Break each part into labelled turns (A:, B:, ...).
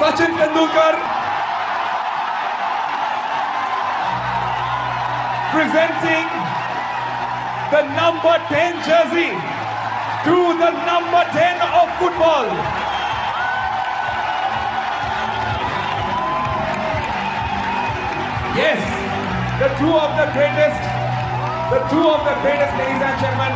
A: Sachin Tendulkar presenting the number 10 jersey to the number 10 of football. Yes, the two of the greatest, ladies and gentlemen.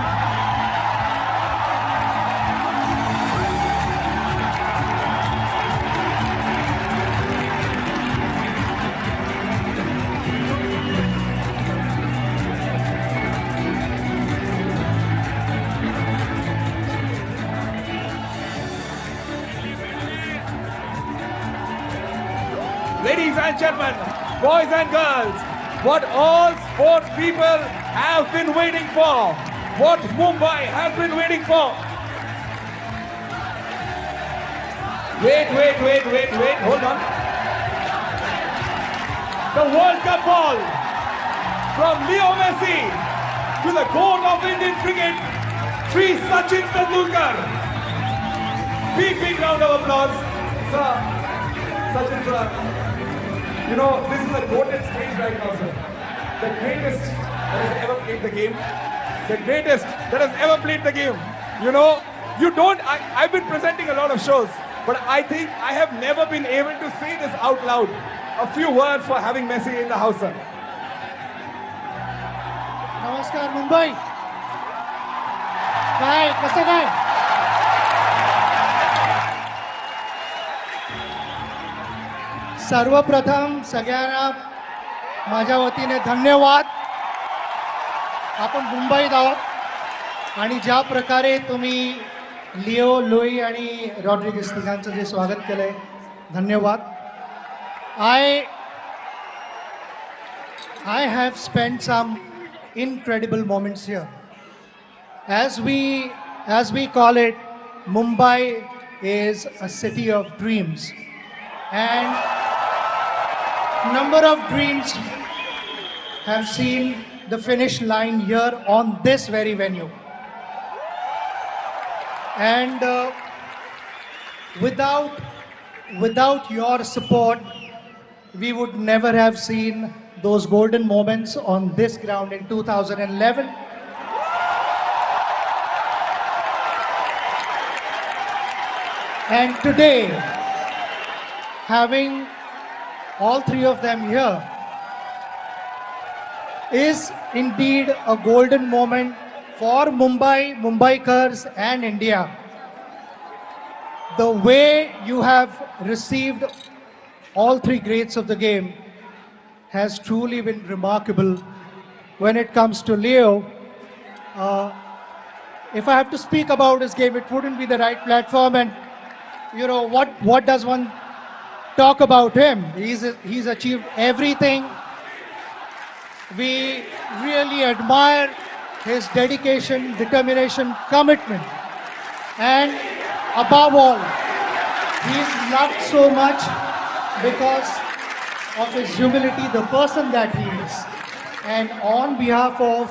A: Ladies and gentlemen, boys and girls, what all sports people have been waiting for, what Mumbai has been waiting for. Wait, hold on. The World Cup ball from Leo Messi to the GOAT of Indian cricket, Sri Sachin Tendulkar. Big round of applause. Sir, Sachin sir, you know, this is a goated stage right now, sir. The greatest that has ever played the game. The greatest that has ever played the game. You know, I've been presenting a lot of shows, but I think I have never been able to say this out loud. A few words for having Messi in the house, sir.
B: नमस्कार मुंबई. काय कसं काय? सर्वप्रथम सगळ्यांना माझ्या वतीने धन्यवाद. आपण मुंबईत आहोत आणि ज्या प्रकारे तुम्ही लिओ, लुई आणि रॉड्रिगेज तिघांचं जे स्वागत केलंय, धन्यवाद. I have spent some incredible moments here. As we call it, Mumbai is a city of dreams, and number of dreams have seen the finish line here on this very venue. And without your support, we would never have seen those golden moments on this ground in 2011. And today, having all three of them here is indeed a golden moment for Mumbai, Mumbaikars and India. The way you have received all three greats of the game has truly been remarkable. When it comes to Leo, if I have to speak about his game, it wouldn't be the right platform. And you know, what does one talk about him? He's achieved everything. We really admire his dedication, determination, commitment. And above all, he's loved so much because of his humility, the person that he is. And on behalf of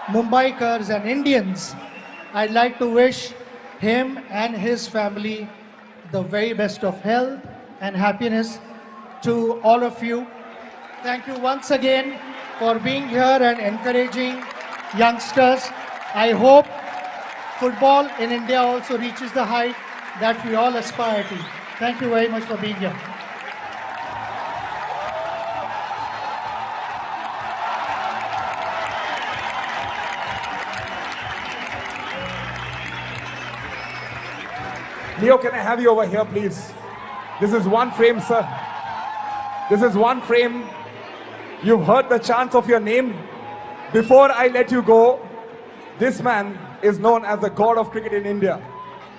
B: Mumbaikars and Indians, I'd like to wish him and his family the very best of health and happiness. To all of you, thank you once again for being here and encouraging youngsters. I hope football in India also reaches the height that we all aspire to. Thank you very much for being here.
A: Leo, can I have you over here, please? This is one frame, sir. This is one frame. You've heard the chants of your name. Before I let you go, this man is known as the God of cricket in India.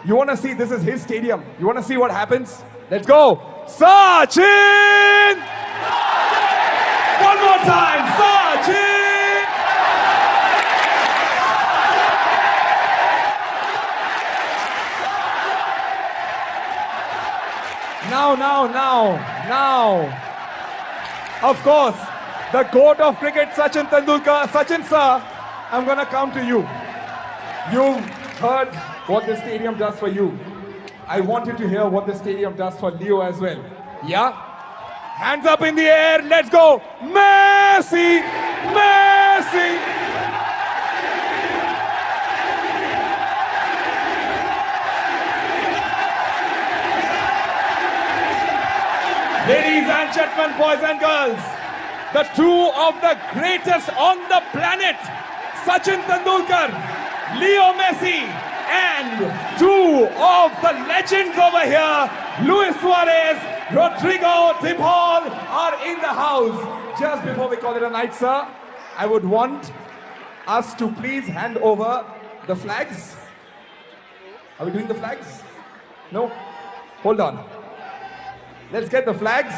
A: You want to see, this is his stadium. You want to see what happens? Let's go. Sachin! One more time, Sachin! Now. Of course, the GOAT of cricket, Sachin Tendulkar. Sachin sir, I'm going to come to you. You've heard what the stadium does for you. I wanted to hear what the stadium does for Leo as well. Yeah? Hands up in the air, let's go! Messi! Messi! Ladies and gentlemen, boys and girls, the two of the greatest on the planet, Sachin Tendulkar, Leo Messi, and two of the legends over here, Luis Suarez, Rodrigo de Paul, are in the house. Just before we call it a night, sir, I would want us to please hand over the flags. Are we doing the flags? No? Hold on. Let's get the flags.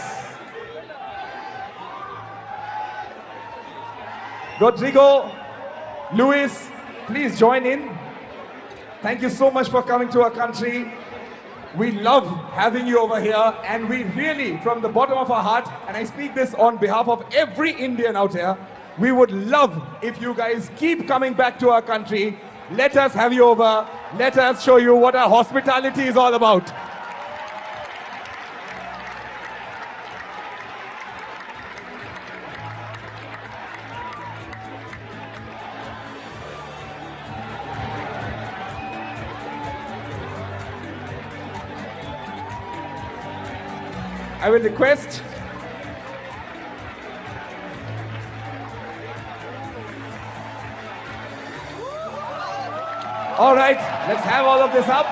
A: Rodrigo, Luis, please join in. Thank you so much for coming to our country. We love having you over here, and we really, from the bottom of our heart, and I speak this on behalf of every Indian out here, we would love if you guys keep coming back to our country. Let us have you over. Let us show you what our hospitality is all about. I will request all right, let's have all of this up.